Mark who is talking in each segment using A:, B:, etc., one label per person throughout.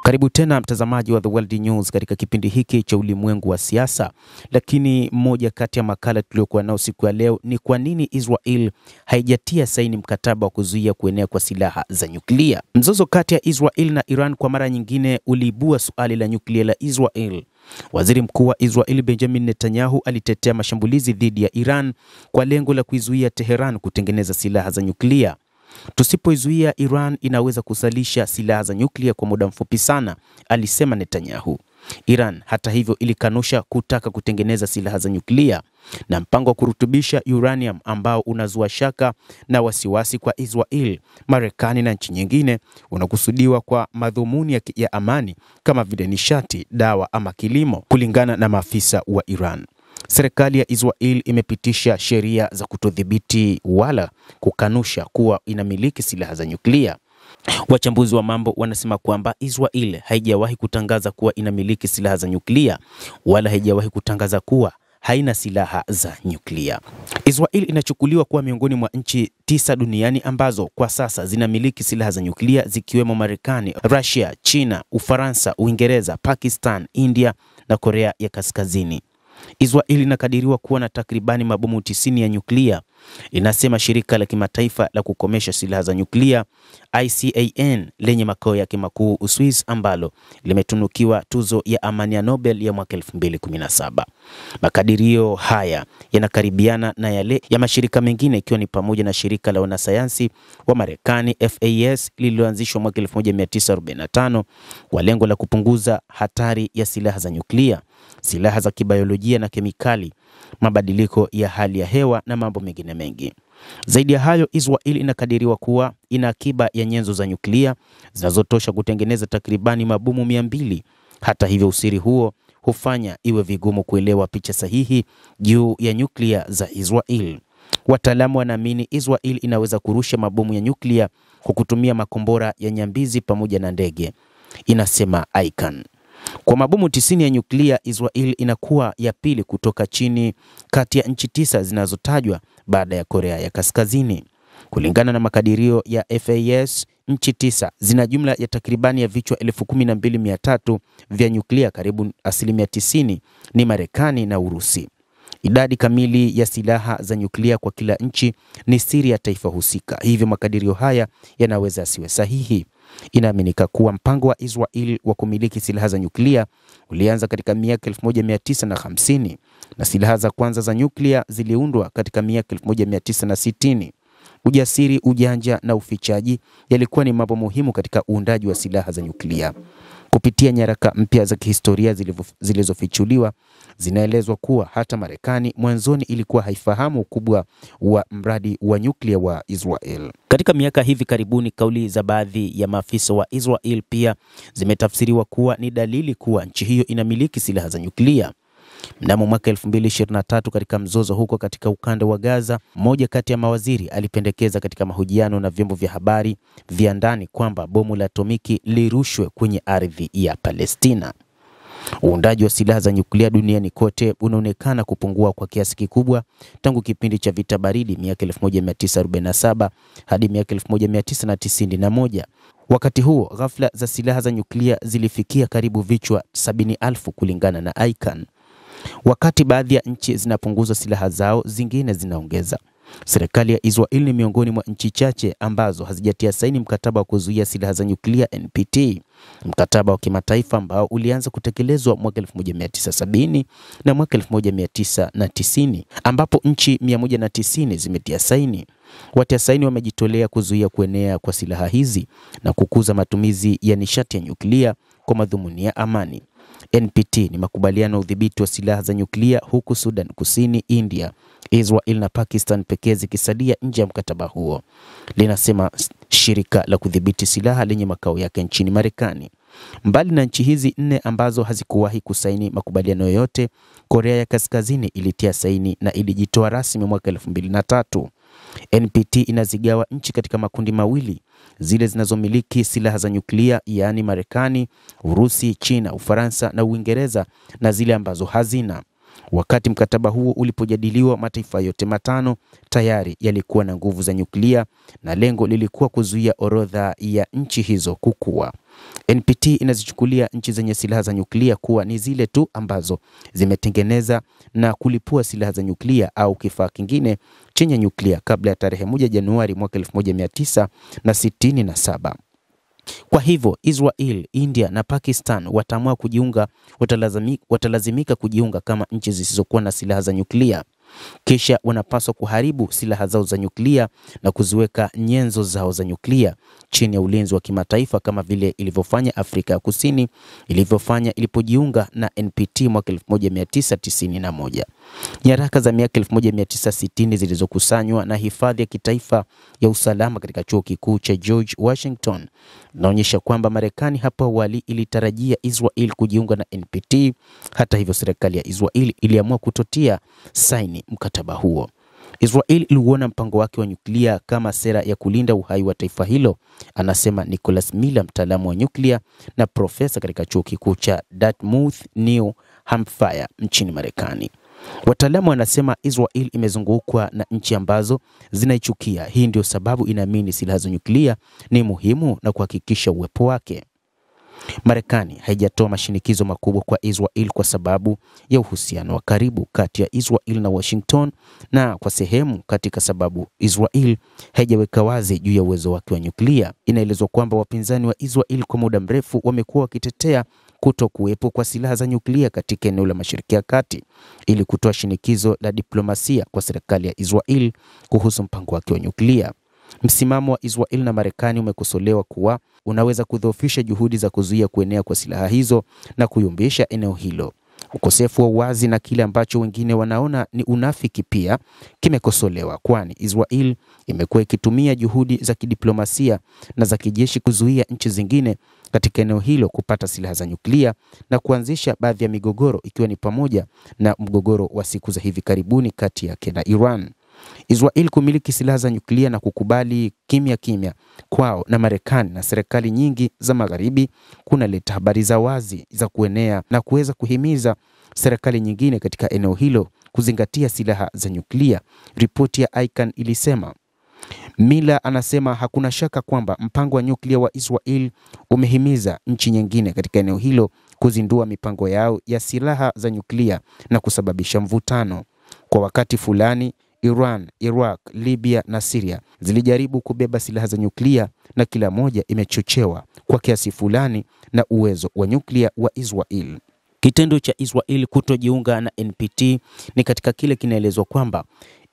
A: Karibu tena mtazamaji wa The World News katika kipindi hiki cha ulimwengu wa siasa. Lakini moja kati ya makala tuliokuwa nao siku ya leo ni kwa nini Israel haijatia saini mkataba wa kuzuia kuenea kwa silaha za nyuklia. Mzozo kati ya Israel na Iran kwa mara nyingine uliibua suali la nyuklia la Israel. Waziri Mkuu wa Israel Benjamin Netanyahu alitetea mashambulizi dhidi ya Iran kwa lengo la kuizuia Tehran kutengeneza silaha za nyuklia. Tusipoizuia, Iran inaweza kusalisha silaha za nyuklia kwa muda mfupi sana, alisema Netanyahu. Iran hata hivyo ilikanusha kutaka kutengeneza silaha za nyuklia, na mpango wa kurutubisha uranium ambao unazua shaka na wasiwasi kwa Israel, Marekani na nchi nyingine unakusudiwa kwa madhumuni ya amani kama vile nishati, dawa ama kilimo, kulingana na maafisa wa Iran. Serikali ya Israel imepitisha sheria za kutodhibiti wala kukanusha kuwa inamiliki silaha za nyuklia. Wachambuzi wa mambo wanasema kwamba Israel haijawahi kutangaza kuwa inamiliki silaha za nyuklia wala haijawahi kutangaza kuwa haina silaha za nyuklia. Israel inachukuliwa kuwa miongoni mwa nchi 9 duniani ambazo kwa sasa zinamiliki silaha za nyuklia, zikiwemo Marekani, Russia, China, Ufaransa, Uingereza, Pakistan, India na Korea ya Kaskazini. Israel inakadiriwa kuwa na takribani mabomu 90 ya nyuklia, inasema shirika la kimataifa la kukomesha silaha za nyuklia ICAN lenye makao yake makuu Uswisi, ambalo limetunukiwa tuzo ya amani ya Nobel ya mwaka 2017. Makadirio haya yanakaribiana na yale ya mashirika mengine, ikiwa ni pamoja na shirika la wanasayansi wa Marekani FAS lililoanzishwa mwaka 1945 kwa lengo la kupunguza hatari ya silaha za nyuklia, silaha za kibiolojia na kemikali, mabadiliko ya hali ya hewa na mambo mengine mengi. Zaidi ya hayo, Israel inakadiriwa kuwa ina akiba ya nyenzo za nyuklia zinazotosha kutengeneza takribani mabomu 200. Hata hivyo, usiri huo hufanya iwe vigumu kuelewa picha sahihi juu ya nyuklia za Israel. Wataalamu wanaamini Israel inaweza kurusha mabomu ya nyuklia kwa kutumia makombora ya nyambizi pamoja na ndege, inasema ICAN. Kwa mabomu 90 ya nyuklia, Israel inakuwa ya pili kutoka chini kati ya nchi 9 zinazotajwa baada ya Korea ya Kaskazini. Kulingana na makadirio ya FAS, nchi 9 zina jumla ya takribani ya vichwa 12,300 vya nyuklia. Karibu 90% ni Marekani na Urusi. Idadi kamili ya silaha za nyuklia kwa kila nchi ni siri ya taifa husika, hivyo makadirio haya yanaweza asiwe sahihi. Inaaminika kuwa mpango wa Israel wa kumiliki silaha za nyuklia ulianza katika miaka 1950 na silaha za kwanza za nyuklia ziliundwa katika miaka 1960. Ujasiri, ujanja na ufichaji yalikuwa ni mambo muhimu katika uundaji wa silaha za nyuklia. Kupitia nyaraka mpya za kihistoria zilizofichuliwa, zinaelezwa kuwa hata Marekani mwanzoni ilikuwa haifahamu ukubwa wa mradi wa nyuklia wa Israel. Katika miaka hivi karibuni, kauli za baadhi ya maafisa wa Israel pia zimetafsiriwa kuwa ni dalili kuwa nchi hiyo inamiliki silaha za nyuklia. Mnamo mwaka 2023 katika mzozo huko katika ukanda wa Gaza, mmoja kati ya mawaziri alipendekeza katika mahojiano na vyombo vya habari vya ndani kwamba bomu la atomiki lirushwe kwenye ardhi ya Palestina. Uundaji wa silaha za nyuklia duniani kote unaonekana kupungua kwa kiasi kikubwa tangu kipindi cha vita baridi miaka 1947 hadi miaka 1991. Wakati huo, ghafla za silaha za nyuklia zilifikia karibu vichwa 70,000 kulingana na ICAN. Wakati baadhi ya nchi zinapunguza silaha zao, zingine zinaongeza. Serikali ya Israel ni miongoni mwa nchi chache ambazo hazijatia saini mkataba wa kuzuia silaha za nyuklia NPT, mkataba wa kimataifa ambao ulianza kutekelezwa mwaka 1970 na mwaka 1990, ambapo nchi 190 zimetia saini. Watia saini wamejitolea kuzuia kuenea kwa silaha hizi na kukuza matumizi ya nishati ya nyuklia kwa madhumuni ya amani. NPT ni makubaliano ya udhibiti wa silaha za nyuklia, huku Sudan Kusini, India, Israel na Pakistan pekee zikisalia nje ya mkataba huo, linasema shirika la kudhibiti silaha lenye makao yake nchini Marekani. Mbali na nchi hizi 4 ambazo hazikuwahi kusaini makubaliano yoyote, Korea ya Kaskazini ilitia saini na ilijitoa rasmi mwaka 2003. NPT inazigawa nchi katika makundi mawili: zile zinazomiliki silaha za nyuklia, yaani Marekani, Urusi, China, Ufaransa na Uingereza, na zile ambazo hazina. Wakati mkataba huo ulipojadiliwa, mataifa yote matano tayari yalikuwa na nguvu za nyuklia na lengo lilikuwa kuzuia orodha ya nchi hizo kukua. NPT inazichukulia nchi zenye silaha za nyuklia kuwa ni zile tu ambazo zimetengeneza na kulipua silaha za nyuklia au kifaa kingine chenye nyuklia kabla ya tarehe 1 Januari mwaka 1967. Kwa hivyo Israel, India na Pakistan wataamua kujiunga, watalazimika kujiunga kama nchi zisizokuwa na silaha za nyuklia. Kisha wanapaswa kuharibu silaha zao za nyuklia na kuziweka nyenzo zao za nyuklia chini ya ulinzi wa kimataifa kama vile ilivyofanya Afrika ya Kusini ilivyofanya ilipojiunga na NPT mwaka 1991. Nyaraka za miaka 1960 zilizokusanywa na hifadhi ya kitaifa ya usalama katika chuo kikuu cha George Washington inaonyesha kwamba Marekani hapo awali ilitarajia Israel kujiunga na NPT. Hata hivyo, serikali ya Israel iliamua kutotia saini mkataba huo. Israel iliuona mpango wake wa nyuklia kama sera ya kulinda uhai wa taifa hilo, anasema Nicholas Miller, mtaalamu wa nyuklia na profesa katika chuo kikuu cha Dartmouth, New Hampshire nchini Marekani. Wataalamu wanasema Israel imezungukwa na nchi ambazo zinaichukia. Hii ndio sababu inaamini silaha za nyuklia ni muhimu na kuhakikisha uwepo wake. Marekani haijatoa mashinikizo makubwa kwa Israel kwa sababu ya uhusiano wa karibu kati ya Israel na Washington, na kwa sehemu katika sababu Israel haijaweka wazi juu ya uwezo wake wa nyuklia. Inaelezwa kwamba wapinzani wa Israel kwa muda mrefu wamekuwa wakitetea kutokuwepo kwa silaha za nyuklia katika eneo la Mashariki ya Kati ili kutoa shinikizo la diplomasia kwa serikali ya Israel kuhusu mpango wake wa nyuklia. Msimamo wa Israel na Marekani umekosolewa kuwa unaweza kudhoofisha juhudi za kuzuia kuenea kwa silaha hizo na kuyumbisha eneo hilo. Ukosefu wa uwazi na kile ambacho wengine wanaona ni unafiki pia kimekosolewa, kwani Israel imekuwa ikitumia juhudi za kidiplomasia na za kijeshi kuzuia nchi zingine katika eneo hilo kupata silaha za nyuklia na kuanzisha baadhi ya migogoro, ikiwa ni pamoja na mgogoro wa siku za hivi karibuni kati yake na Iran. Israel kumiliki silaha za nyuklia na kukubali kimya kwao na Marekani na serikali nyingi za Magharibi kunaleta habari za wazi za kuenea na kuweza kuhimiza serikali nyingine katika eneo hilo kuzingatia silaha za nyuklia, ripoti ya ICAN ilisema. Miller anasema hakuna shaka kwamba mpango wa nyuklia wa Israel umehimiza nchi nyingine katika eneo hilo kuzindua mipango yao ya silaha za nyuklia na kusababisha mvutano. Kwa wakati fulani Iran, Iraq, Libya na Syria zilijaribu kubeba silaha za nyuklia na kila moja imechochewa kwa kiasi fulani na uwezo wa nyuklia wa Israel. Kitendo cha Israel kutojiunga na NPT ni katika kile kinaelezwa kwamba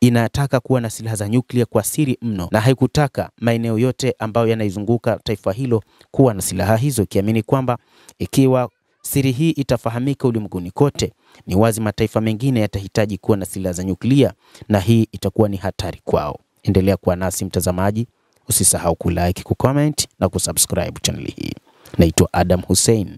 A: inataka kuwa na silaha za nyuklia kwa siri mno na haikutaka maeneo yote ambayo yanaizunguka taifa hilo kuwa na silaha hizo, kiamini kwamba ikiwa siri hii itafahamika ulimwenguni kote, ni wazi mataifa mengine yatahitaji kuwa na silaha za nyuklia na hii itakuwa ni hatari kwao. Endelea kuwa nasi mtazamaji, usisahau kulike, kucomment na kusubscribe channel hii. Naitwa Adam Hussein.